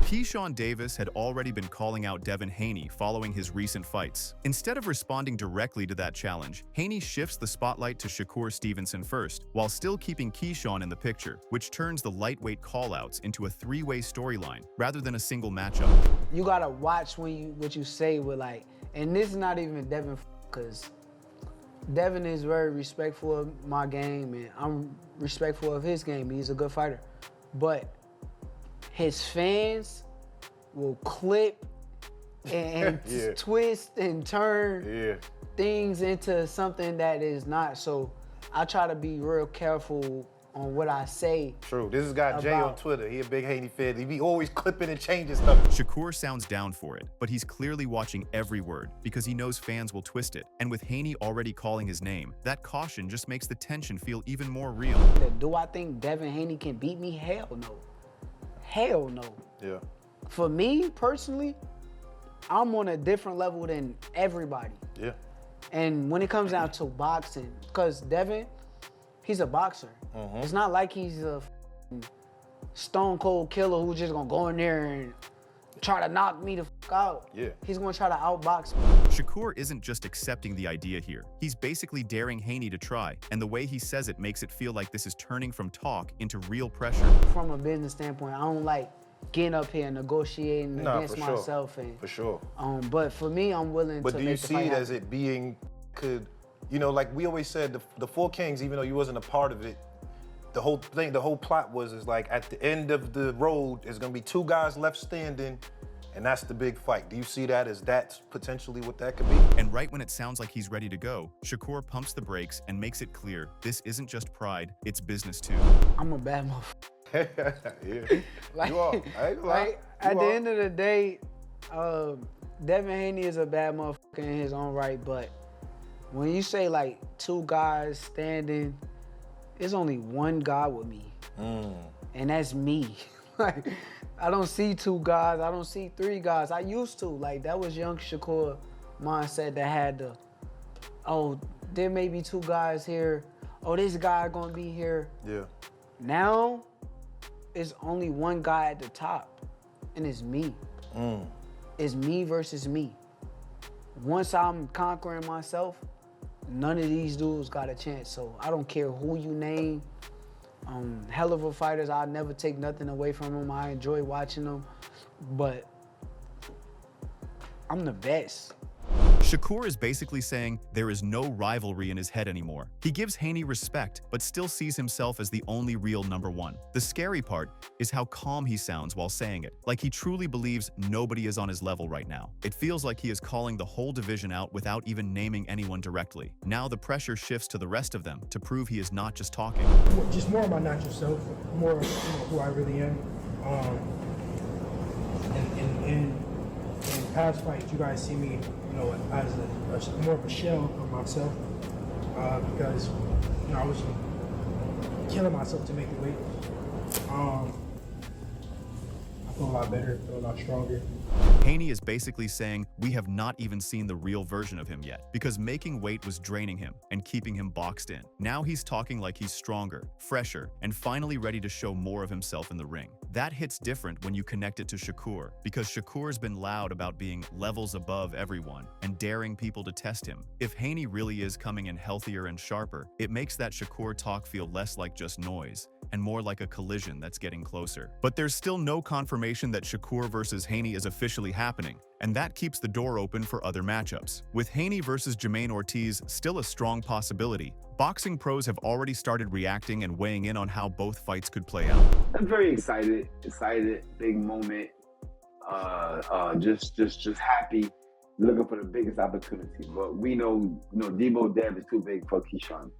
Keyshawn Davis had already been calling out Devin Haney following his recent fights. Instead of responding directly to that challenge, Haney shifts the spotlight to Shakur Stevenson first, while still keeping Keyshawn in the picture, which turns the lightweight callouts into a three-way storyline rather than a single matchup. You gotta watch what you say with and this is not even Devin, because Devin is very respectful of my game and I'm respectful of his game. He's a good fighter. But his fans will clip and Yeah. twist and turn things into something that is not. So I try to be real careful on what I say. True. This is guy Jay on Twitter. He a big Haney fan. He be always clipping and changing stuff. Shakur sounds down for it, but he's clearly watching every word because he knows fans will twist it. And with Haney already calling his name, that caution just makes the tension feel even more real. Do I think Devin Haney can beat me? Hell no. Hell no. Yeah. For me, personally, I'm on a different level than everybody. Yeah. And when it comes down to boxing, because Devin, he's a boxer. It's not like he's a stone cold killer who's just gonna go in there and try to knock me the fuck out. Yeah. He's gonna try to outbox me. Shakur isn't just accepting the idea here. He's basically daring Haney to try, and the way he says it makes it feel like this is turning from talk into real pressure. From a business standpoint, I don't like getting up here and negotiating against for myself. Sure. And for sure. But for me, I'm willing But to do make you the see fight it as happen. it being, like we always said, the Four Kings, even though you wasn't a part of it, the whole plot was like at the end of the road, there's gonna be two guys left standing, and that's the big fight. Do you see that as that's potentially what that could be? And right when it sounds like he's ready to go, Shakur pumps the brakes and makes it clear this isn't just pride, it's business too. I'm a bad motherfucker. Yeah. You are. I ain't gonna lie. At the end of the day, Devin Haney is a bad motherfucker in his own right, but when you say two guys standing, there's only one guy with me, and that's me. I don't see two guys, I don't see three guys. I used to, that was young Shakur mindset that had there may be two guys here. Oh, this guy gonna be here. Yeah. Now, it's only one guy at the top, and it's me. It's me versus me. Once I'm conquering myself, none of these dudes got a chance. So I don't care who you name. Hell of a fighters, I'll never take nothing away from them. I enjoy watching them, but I'm the best. Shakur is basically saying there is no rivalry in his head anymore. He gives Haney respect, but still sees himself as the only real number one. The scary part is how calm he sounds while saying it, like he truly believes nobody is on his level right now. It feels like he is calling the whole division out without even naming anyone directly. Now the pressure shifts to the rest of them to prove he is not just talking. Just more of my natural self, more of who I really am. In past fights, you guys see me, as more of a shell of myself, because I was killing myself to make the weight. I feel a lot better, feel a lot stronger. Haney is basically saying we have not even seen the real version of him yet because making weight was draining him and keeping him boxed in. Now he's talking like he's stronger, fresher, and finally ready to show more of himself in the ring. That hits different when you connect it to Shakur because Shakur's been loud about being levels above everyone and daring people to test him. If Haney really is coming in healthier and sharper, it makes that Shakur talk feel less like just noise and more like a collision that's getting closer. But there's still no confirmation that Shakur versus Haney is officially happening, and that keeps the door open for other matchups. With Haney versus Jermaine Ortiz still a strong possibility, boxing pros have already started reacting and weighing in on how both fights could play out. I'm very excited, big moment, just happy, looking for the biggest opportunity. But we know, Debo Dev is too big for Keyshawn.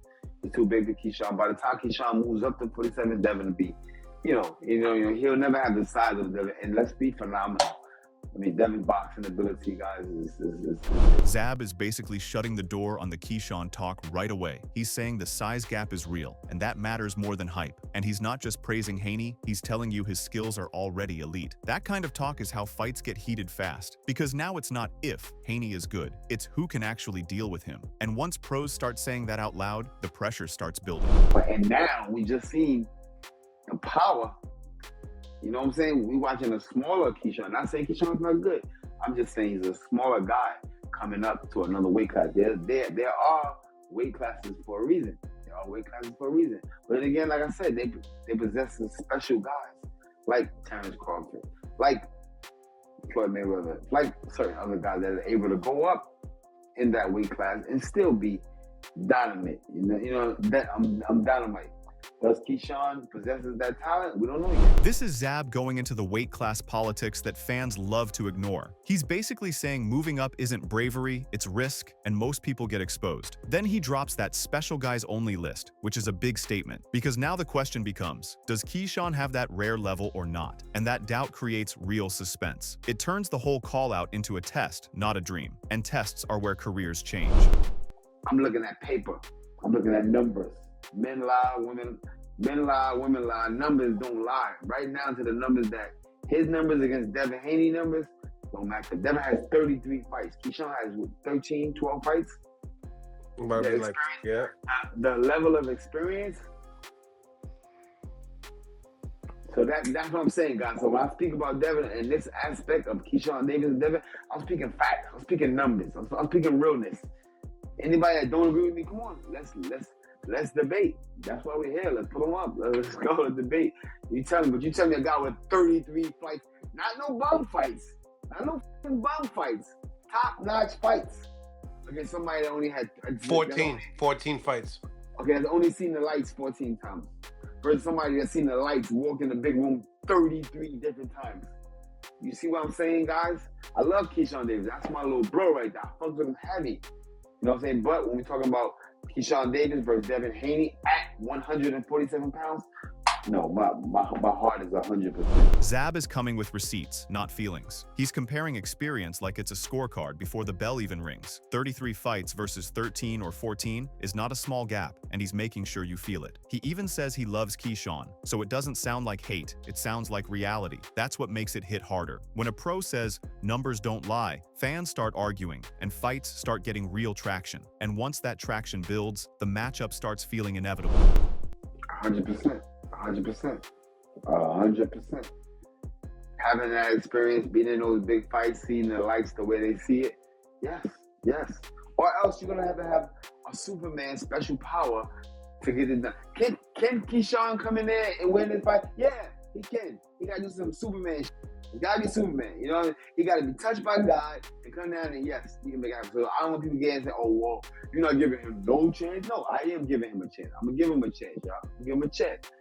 He's too big for Keyshawn. By the time Keyshawn moves up to 47, Devin will be, he'll never have the size of Devin. And let's be phenomenal. I mean, Devin's boxing ability, guys, is... Zab is basically shutting the door on the Keyshawn talk right away. He's saying the size gap is real, and that matters more than hype. And he's not just praising Haney, he's telling you his skills are already elite. That kind of talk is how fights get heated fast, because now it's not if Haney is good, it's who can actually deal with him. And once pros start saying that out loud, the pressure starts building. And now we just seen the power You know what I'm saying? We watching a smaller Keyshawn. Not saying Keyshawn's not good. I'm just saying he's a smaller guy coming up to another weight class. There are weight classes for a reason. There are weight classes for a reason. But then again, like I said, they possess some special guys, like Terrence Crawford, like Floyd Mayweather, like certain other guys that are able to go up in that weight class and still be dynamite. You know that I'm dynamite. Does Keyshawn possesses that talent? We don't know yet. This is Zab going into the weight class politics that fans love to ignore. He's basically saying moving up isn't bravery, it's risk, and most people get exposed. Then he drops that special guys only list, which is a big statement, because now the question becomes, does Keyshawn have that rare level or not? And that doubt creates real suspense. It turns the whole call out into a test, not a dream. And tests are where careers change. I'm looking at paper. I'm looking at numbers. Men lie, women lie. Numbers don't lie. Right now to the numbers that his numbers against Devin Haney numbers don't match up. Devin has 33 fights. Keyshawn has 13, 12 fights. The level of experience. So that's what I'm saying, guys. So when I speak about Devin and this aspect of Keyshawn Davis and Devin, I'm speaking facts. I'm speaking numbers. I'm speaking realness. Anybody that don't agree with me, come on, let's debate. That's why we're here. Let's put them up. Let's go. Let's debate. You tell me a guy with 33 fights, not no bum fights, not no bum fights, top-notch fights against somebody that only had 14 fights. Okay, has only seen the lights 14 times. Versus somebody that's seen the lights walk in the big room 33 different times. You see what I'm saying, guys? I love Keyshawn Davis. That's my little bro right there. I fuck with him heavy. You know what I'm saying? But when we're talking about Keyshawn Davis versus Devin Haney at 147 pounds, no, my heart is 100%. Zab is coming with receipts, not feelings. He's comparing experience like it's a scorecard before the bell even rings. 33 fights versus 13 or 14 is not a small gap, and he's making sure you feel it. He even says he loves Keyshawn, so it doesn't sound like hate, it sounds like reality. That's what makes it hit harder. When a pro says, numbers don't lie, fans start arguing, and fights start getting real traction. And once that traction builds, the matchup starts feeling inevitable. 100%. 100%. 100%. Having that experience, being in those big fights, seeing the lights the way they see it, yes. Or else you're gonna have a Superman special power to get it done. Can Keyshawn come in there and win this fight? Yeah, he can. He gotta do some Superman shit. He gotta be Superman, you know? He gotta be touched by God and come down and yes, he can make it happen. So I don't want people getting and say, oh, well, you're not giving him no chance. No, I am giving him a chance. I'm gonna give him a chance, y'all. I'm gonna give him a chance.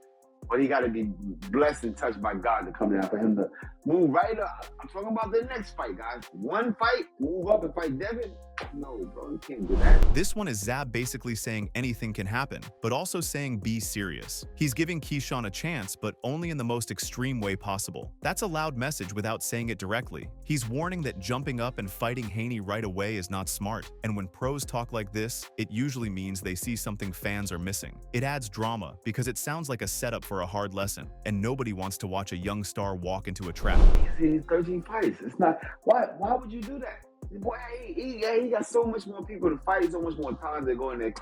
But he got to be blessed and touched by God to come down for him to move right up. I'm talking about the next fight, guys. One fight, move up and fight Devin. No, bro, you can't do that. This one is Zab basically saying anything can happen, but also saying be serious. He's giving Keyshawn a chance, but only in the most extreme way possible. That's a loud message without saying it directly. He's warning that jumping up and fighting Haney right away is not smart. And when pros talk like this, it usually means they see something fans are missing. It adds drama because it sounds like a setup for a hard lesson, and nobody wants to watch a young star walk into a trap. He's 13 fights. It's not. Why would you do that? Boy, he got so much more people to fight, so much more time to go in there.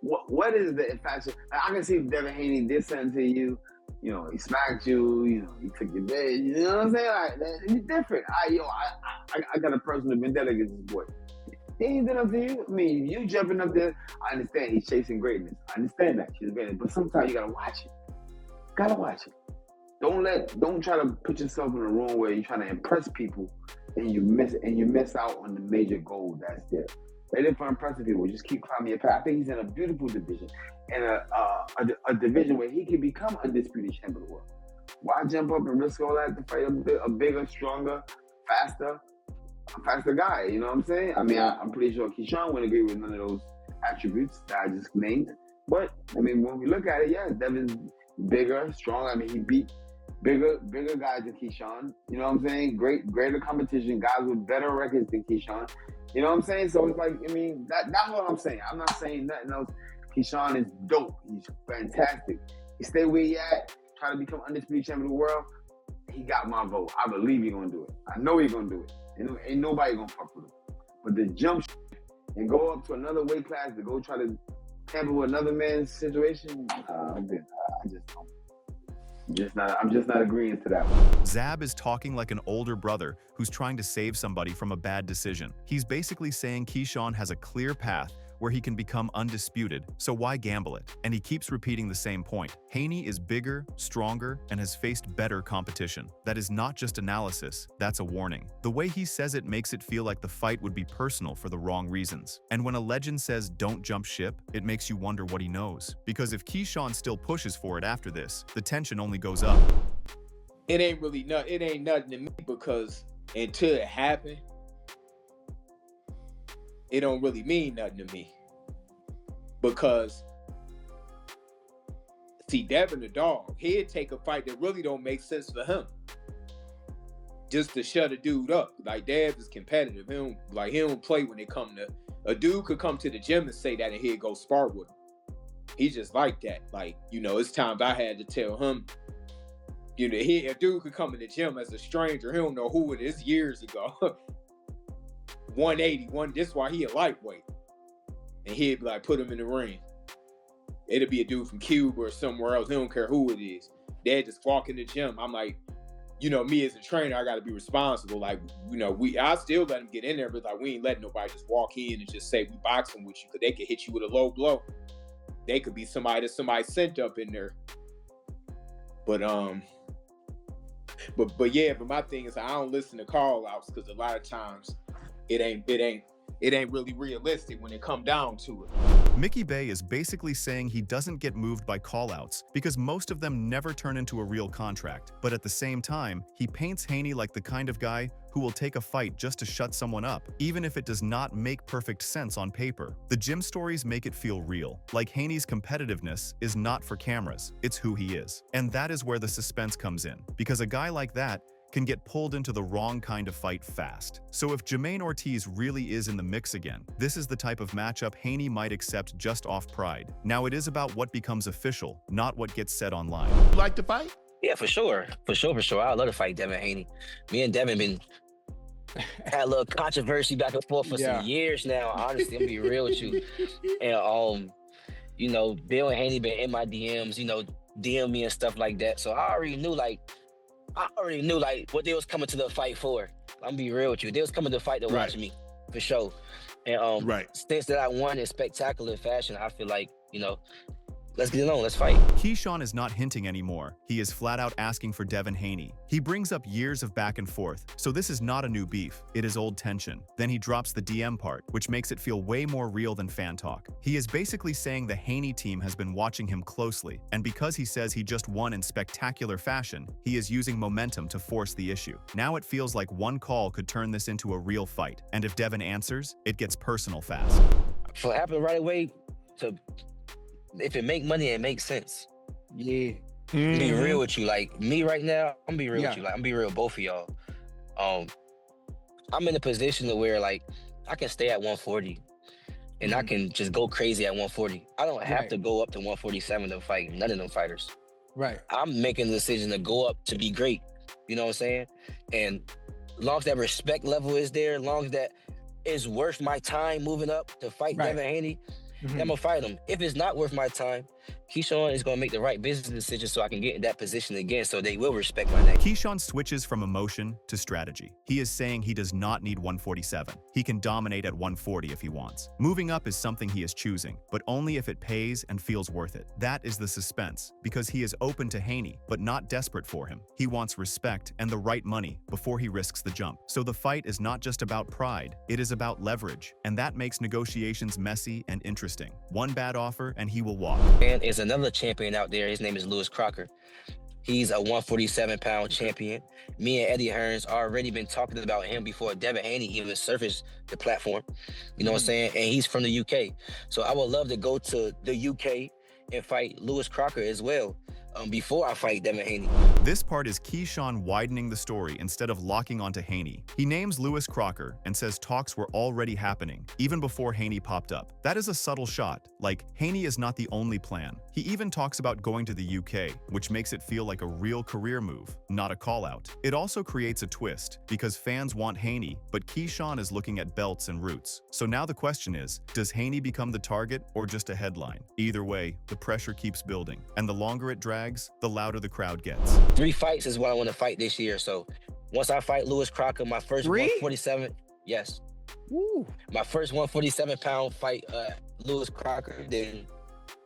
What is the infatuation? I can see if Devin Haney did something to you. You know, he smacked you. You know, he took your bed. You know what I'm saying? Like, it's different. I got a personal vendetta against this boy. He ain't done up to you. I mean, you jumping up there. I understand he's chasing greatness. I understand that he's greatness, but sometimes you gotta watch it. Gotta watch it. Don't try to put yourself in a room where you're trying to impress people and you miss out on the major goal that's there. Let it for impressive people. Just keep climbing your path. I think he's in a beautiful division and a division where he can become undisputed champion of the world. Why jump up and risk all that to fight a bigger, stronger, faster guy? You know what I'm saying? I mean, I'm pretty sure Keyshawn wouldn't agree with none of those attributes that I just named. But I mean, when we look at it, yeah, Devin's bigger, stronger. I mean, he beat bigger guys than Keyshawn. You know what I'm saying? Greater competition, guys with better records than Keyshawn. You know what I'm saying? So it's like, I mean, that's what I'm saying. I'm not saying nothing else. Keyshawn is dope. He's fantastic. He stay where he at, try to become undisputed champion of the world. He got my vote. I believe he's gonna do it. I know he's gonna do it. Ain't nobody gonna fuck with him. But to jump and go up to another weight class to go try to tamper with another man's situation, I just don't. I'm just not agreeing to that one. Zab is talking like an older brother who's trying to save somebody from a bad decision. He's basically saying Keyshawn has a clear path where he can become undisputed, so why gamble it? And he keeps repeating the same point. Haney is bigger, stronger, and has faced better competition. That is not just analysis, that's a warning. The way he says it makes it feel like the fight would be personal for the wrong reasons. And when a legend says don't jump ship, it makes you wonder what he knows. Because if Keyshawn still pushes for it after this, the tension only goes up. It ain't nothing to me, because until it happened, it don't really mean nothing to me. Because, see, Devin the dog, he'd take a fight that really don't make sense for him, just to shut a dude up. Like, Dev is competitive. He don't play when it come to, a dude could come to the gym and say that and he'd go spar with him. He's just like that. Like, it's times I had to tell him, a dude could come in the gym as a stranger. He don't know who it is years ago. 181, this is why he a lightweight. And he'd be like, put him in the ring. It'll be a dude from Cuba or somewhere else. He don't care who it is. They'd just walk in the gym. I'm like, me as a trainer, I got to be responsible. Like, I still let him get in there, but like, we ain't letting nobody just walk in and just say we boxing with you, because they could hit you with a low blow. They could be somebody sent up in there. But my thing is I don't listen to call outs, because a lot of times it ain't really realistic when it come down to it. Mickey Bay is basically saying he doesn't get moved by callouts because most of them never turn into a real contract. But at the same time, he paints Haney like the kind of guy who will take a fight just to shut someone up, even if it does not make perfect sense on paper. The gym stories make it feel real, like Haney's competitiveness is not for cameras, it's who he is. And that is where the suspense comes in, because a guy like that can get pulled into the wrong kind of fight fast. So if Jermaine Ortiz really is in the mix again, this is the type of matchup Haney might accept just off pride. Now it is about what becomes official, not what gets said online. You like to fight? Yeah, for sure. I love to fight Devin Haney. Me and Devin been had a little controversy back and forth for some years now. Honestly, I'm gonna be real with you. And Bill and Haney been in my DMs, DM me and stuff like that. So I already knew what they was coming to the fight for. I'm gonna be real with you. They was coming to fight to watch me, for sure. And since that I won in spectacular fashion, I feel like, let's get it on, let's fight. Keyshawn is not hinting anymore. He is flat out asking for Devin Haney. He brings up years of back and forth, so this is not a new beef, it is old tension. Then he drops the DM part, which makes it feel way more real than fan talk. He is basically saying the Haney team has been watching him closely, and because he says he just won in spectacular fashion, he is using momentum to force the issue. Now it feels like one call could turn this into a real fight, and if Devin answers, it gets personal fast. For it happened right away, if it make money, it makes sense. Yeah. Be real with you. Like, me right now, I'm gonna be real with you. Like, I'm gonna be real with both of y'all. I'm in a position to where, like, I can stay at 140 and I can just go crazy at 140. I don't have to go up to 147 to fight none of them fighters. Right. I'm making the decision to go up to be great. You know what I'm saying? And as long as that respect level is there, as long as that is worth my time moving up to fight Devin Haney, I'm gonna fight him. If it's not worth my time, Keyshawn is gonna make the right business decision so I can get in that position again, so they will respect my name. Keyshawn switches from emotion to strategy. He is saying he does not need 147. He can dominate at 140 if he wants. Moving up is something he is choosing, but only if it pays and feels worth it. That is the suspense, because he is open to Haney, but not desperate for him. He wants respect and the right money before he risks the jump. So the fight is not just about pride, it is about leverage, and that makes negotiations messy and interesting. One bad offer and he will walk. And there's another champion out there. His name is Lewis Crocker. He's a 147-pound champion. Me and Eddie Hearns already been talking about him before Devin Haney even surfaced the platform. You know what I'm saying? And he's from the UK. So I would love to go to the UK and fight Lewis Crocker as well before I fight Devin Haney. This part is Keyshawn widening the story instead of locking onto Haney. He names Lewis Crocker and says talks were already happening, even before Haney popped up. That is a subtle shot, like Haney is not the only plan. He even talks about going to the UK, which makes it feel like a real career move, not a call-out. It also creates a twist, because fans want Haney, but Keyshawn is looking at belts and roots. So now the question is, does Haney become the target or just a headline? Either way, the pressure keeps building, and the longer it drags, hashtags, the louder the crowd gets. 3 fights is what I want to fight this year. So once I fight Lewis Crocker, my first 147, yes. Woo. My first 147-pound fight, Lewis Crocker, then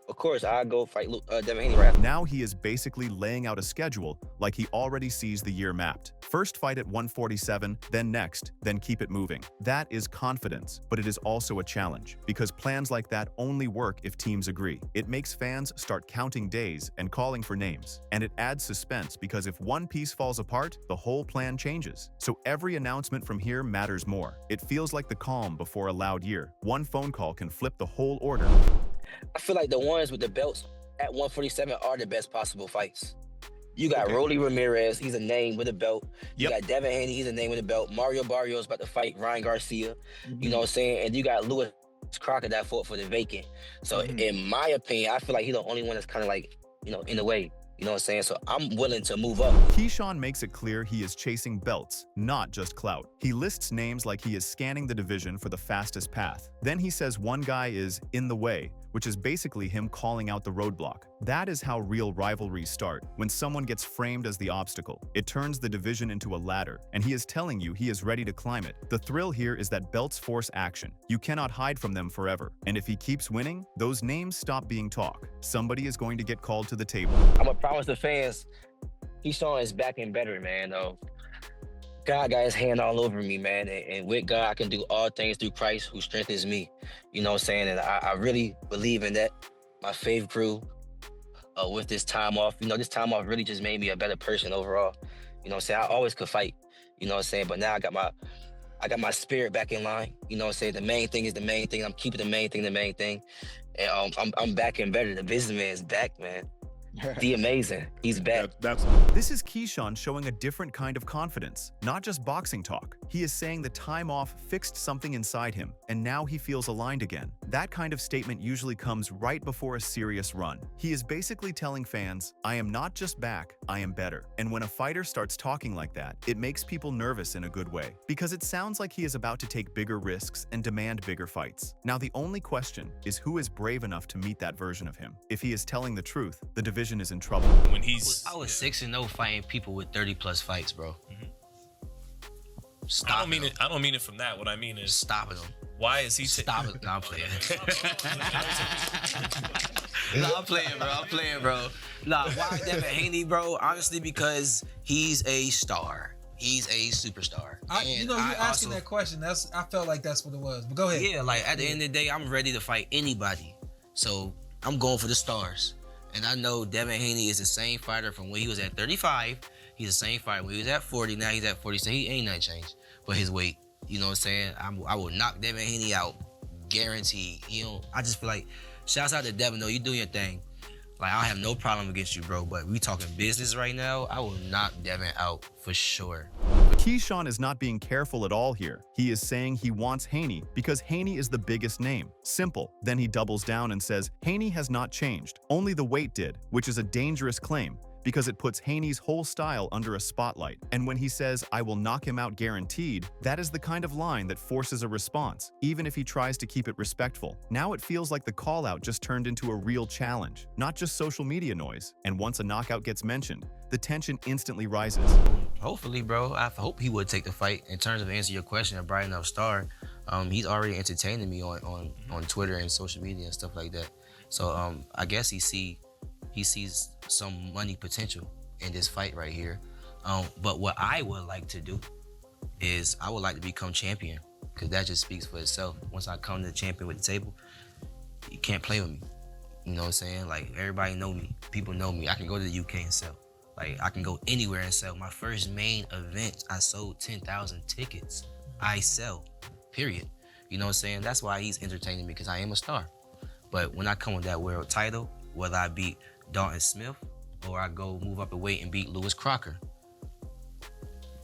of course I go fight Devin Haney right after. Now he is basically laying out a schedule like he already sees the year mapped. First fight at 147, then next, then keep it moving. That is confidence, but it is also a challenge because plans like that only work if teams agree. It makes fans start counting days and calling for names, and it adds suspense because if one piece falls apart, the whole plan changes. So every announcement from here matters more. It feels like the calm before a loud year. One phone call can flip the whole order. I feel like the ones with the belts at 147 are the best possible fights. You got Rolly Ramirez, he's a name with a belt. You got Devin Haney, he's a name with a belt. Mario Barrios about to fight Ryan Garcia. You know what I'm saying? And you got Lewis Crocker that fought for the vacant. So in my opinion, I feel like he's the only one that's kind of like, you know, in the way. You know what I'm saying? So I'm willing to move up. Keyshawn makes it clear he is chasing belts, not just clout. He lists names like he is scanning the division for the fastest path. Then he says one guy is in the way, which is basically him calling out the roadblock. That is how real rivalries start, when someone gets framed as the obstacle. It turns the division into a ladder, and he is telling you he is ready to climb it. The thrill here is that belts force action. You cannot hide from them forever. And if he keeps winning, those names stop being talk. Somebody is going to get called to the table. I'm gonna promise the fans, Keyshawn is back and better, man. God got his hand all over me, man. And with God, I can do all things through Christ who strengthens me. You know what I'm saying? And I really believe in that. My faith grew with this time off. You know, this time off really just made me a better person overall. You know what I'm saying? I always could fight. You know what I'm saying? But now I got my spirit back in line. You know what I'm saying? The main thing is the main thing. I'm keeping the main thing the main thing. And I'm back and better. The businessman is back, man. The amazing. He's back. This is Keyshawn showing a different kind of confidence, not just boxing talk. He is saying the time off fixed something inside him, and now he feels aligned again. That kind of statement usually comes right before a serious run. He is basically telling fans, I am not just back, I am better. And when a fighter starts talking like that, it makes people nervous in a good way, because it sounds like he is about to take bigger risks and demand bigger fights. Now the only question is who is brave enough to meet that version of him. If he is telling the truth, the division is in trouble. When he's, I was 6-0 fighting people with 30+ fights, bro. I don't mean it from that. What I mean is stopping them. Why is he stopping? No, I'm playing. I'm playing, bro. Nah, why Devin Haney, bro? Honestly, because he's a star. He's a superstar. You asking that question. I felt like that's what it was. But go ahead. Yeah, like at the end of the day, I'm ready to fight anybody. So I'm going for the stars. And I know Devin Haney is the same fighter from when he was at 35. He's the same fighter when he was at 40. Now he's at 40. So he ain't nothing changed. But his weight, you know what I'm saying? I will knock Devin Haney out, guaranteed. You know, I just feel like, shouts out to Devin, though. You doing your thing. Like, I have no problem against you, bro. But we talking business right now. I will knock Devin out for sure. Keyshawn is not being careful at all here. He is saying he wants Haney because Haney is the biggest name. Simple. Then he doubles down and says Haney has not changed. Only the weight did, which is a dangerous claim because it puts Haney's whole style under a spotlight. And when he says, I will knock him out guaranteed, that is the kind of line that forces a response, even if he tries to keep it respectful. Now it feels like the call-out just turned into a real challenge, not just social media noise. And once a knockout gets mentioned, the tension instantly rises. Hopefully, bro. I hope he would take the fight. In terms of answering your question, a bright enough star, he's already entertaining me on Twitter and social media and stuff like that. So I guess he sees some money potential in this fight right here. But what I would like to do is I would like to become champion, because that just speaks for itself. Once I come to champion with the table, you can't play with me. You know what I'm saying? Like, everybody know me. People know me. I can go to the UK and sell. Like, I can go anywhere and sell. My first main event, I sold 10,000 tickets. I sell, period. You know what I'm saying? That's why he's entertaining me, because I am a star. But when I come with that world title, whether I beat Dalton Smith or I go move up a weight and beat Lewis Crocker,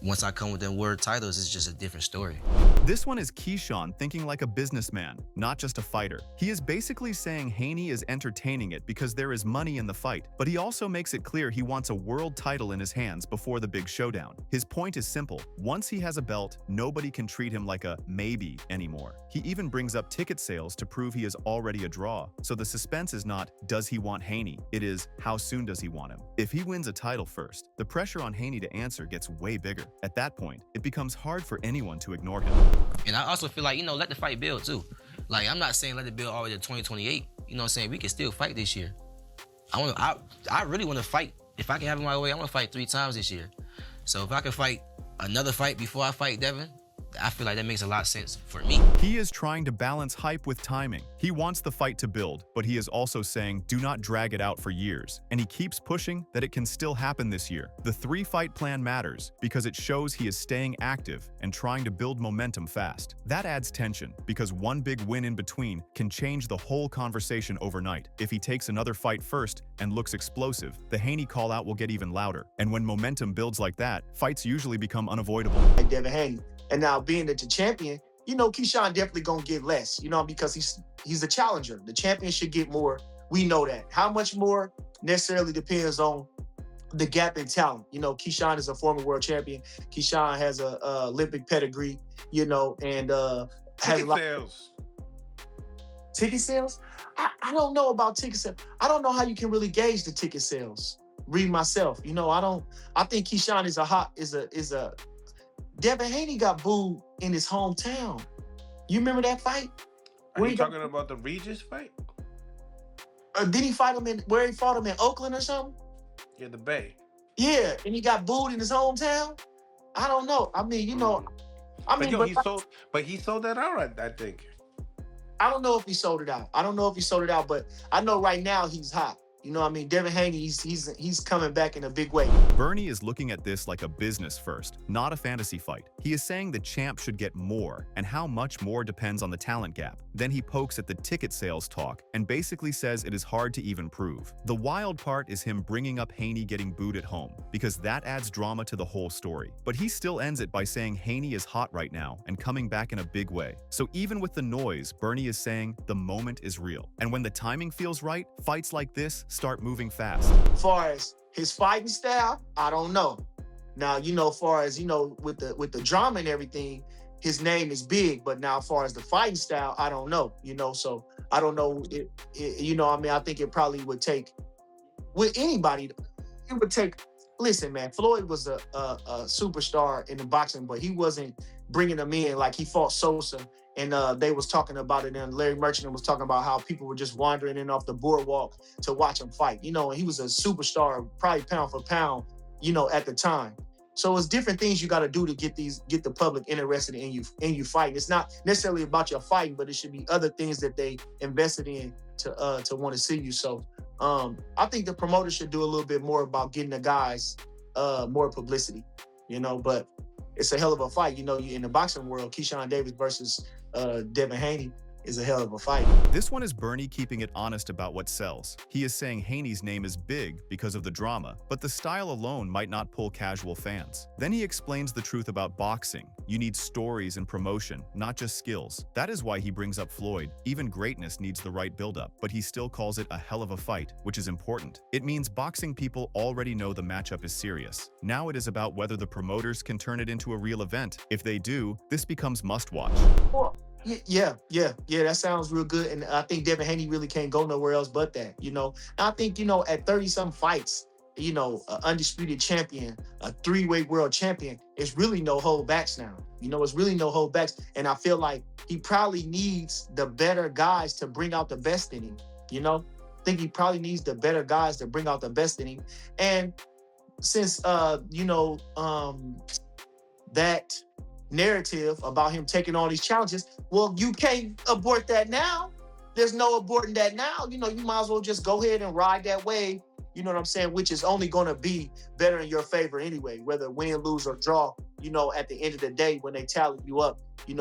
once I come with them word titles, it's just a different story. This one is Keyshawn thinking like a businessman, not just a fighter. He is basically saying Haney is entertaining it because there is money in the fight, but he also makes it clear he wants a world title in his hands before the big showdown. His point is simple. Once he has a belt, nobody can treat him like a maybe anymore. He even brings up ticket sales to prove he is already a draw. So the suspense is not, does he want Haney? It is, how soon does he want him? If he wins a title first, the pressure on Haney to answer gets way bigger. At that point, it becomes hard for anyone to ignore him. And I also feel like, let the fight build too. Like, I'm not saying let it build all the way to 2028. You know what I'm saying? We can still fight this year. I really want to fight. If I can have it my way, I want to fight 3 times this year. So if I can fight another fight before I fight Devin, I feel like that makes a lot of sense for me. He is trying to balance hype with timing. He wants the fight to build, but he is also saying do not drag it out for years. And he keeps pushing that it can still happen this year. The 3-fight plan matters because it shows he is staying active and trying to build momentum fast. That adds tension because one big win in between can change the whole conversation overnight. If he takes another fight first and looks explosive, the Haney call-out will get even louder. And when momentum builds like that, fights usually become unavoidable. Like Devin Haney. And now being that the champion, Keyshawn definitely gonna get less, because he's a challenger. The champion should get more. We know that. How much more necessarily depends on the gap in talent. Keyshawn is a former world champion. Keyshawn has a Olympic pedigree, and has a lot. Ticket sales? I don't know about ticket sales. I don't know how you can really gauge the ticket sales. Read myself. I think Keyshawn is a Devin Haney got booed in his hometown. You remember that fight? Are you talking about the Regis fight? Did he fight him where he fought him in Oakland or something? Yeah, the Bay. Yeah, and he got booed in his hometown? I don't know. But he sold that out, I think. I don't know if he sold it out. But I know right now he's hot. Devin Haney, he's coming back in a big way. Bernie is looking at this like a business first, not a fantasy fight. He is saying the champ should get more, and how much more depends on the talent gap. Then he pokes at the ticket sales talk and basically says it is hard to even prove. The wild part is him bringing up Haney getting booed at home, because that adds drama to the whole story. But he still ends it by saying Haney is hot right now and coming back in a big way. So even with the noise, Bernie is saying the moment is real. And when the timing feels right, fights like this start moving fast. As far as his fighting style, I don't know. Now, as far as, with the drama and everything, his name is big, but now as far as the fighting style, I don't know, so I don't know. I think it probably would take, with anybody, it would take, listen, man, Floyd was a superstar in the boxing, but he wasn't bringing them in like he fought Sosa. And they was talking about it, and Larry Merchant was talking about how people were just wandering in off the boardwalk to watch him fight. And he was a superstar, probably pound for pound, at the time. So it's different things you got to do to get the public interested in you fighting. It's not necessarily about your fighting, but it should be other things that they invested in to want to see you. So I think the promoter should do a little bit more about getting the guys more publicity, but it's a hell of a fight. In the boxing world, Keyshawn Davis versus Devin Haney is a hell of a fight. This one is Bernie keeping it honest about what sells. He is saying Haney's name is big because of the drama, but the style alone might not pull casual fans. Then he explains the truth about boxing. You need stories and promotion, not just skills. That is why he brings up Floyd. Even greatness needs the right build-up, but he still calls it a hell of a fight, which is important. It means boxing people already know the matchup is serious. Now it is about whether the promoters can turn it into a real event. If they do, this becomes must-watch. Yeah, that sounds real good. And I think Devin Haney really can't go nowhere else but that, I think, at 30-something fights, an undisputed champion, a 3-way world champion, it's really no holdbacks now. It's really no holdbacks. And I feel like he probably needs the better guys to bring out the best in him, I think he probably needs the better guys to bring out the best in him. And since, that narrative about him taking all these challenges, well, you can't abort that now. There's no aborting that now. You might as well just go ahead and ride that wave, you know what I'm saying, which is only going to be better in your favor anyway, whether win, lose, or draw. At the end of the day, when they tally you up, it's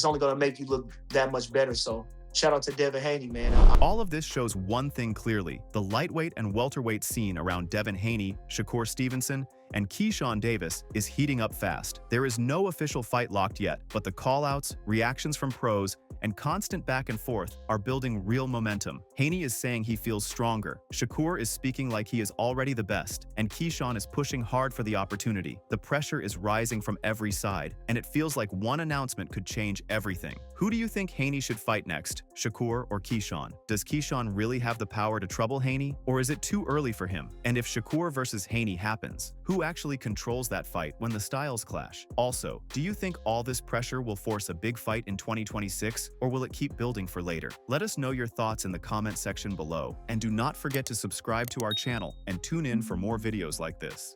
only going to make you look that much better. So shout out to Devin Haney, man. All of this shows one thing clearly. The lightweight and welterweight scene around Devin Haney, Shakur Stevenson, and Keyshawn Davis is heating up fast. There is no official fight locked yet, but the call-outs, reactions from pros, and constant back and forth are building real momentum. Haney is saying he feels stronger, Shakur is speaking like he is already the best, and Keyshawn is pushing hard for the opportunity. The pressure is rising from every side, and it feels like one announcement could change everything. Who do you think Haney should fight next, Shakur or Keyshawn? Does Keyshawn really have the power to trouble Haney, or is it too early for him? And if Shakur versus Haney happens, who actually controls that fight when the styles clash? Also, do you think all this pressure will force a big fight in 2026, or will it keep building for later? Let us know your thoughts in the comment section below, and do not forget to subscribe to our channel and tune in for more videos like this.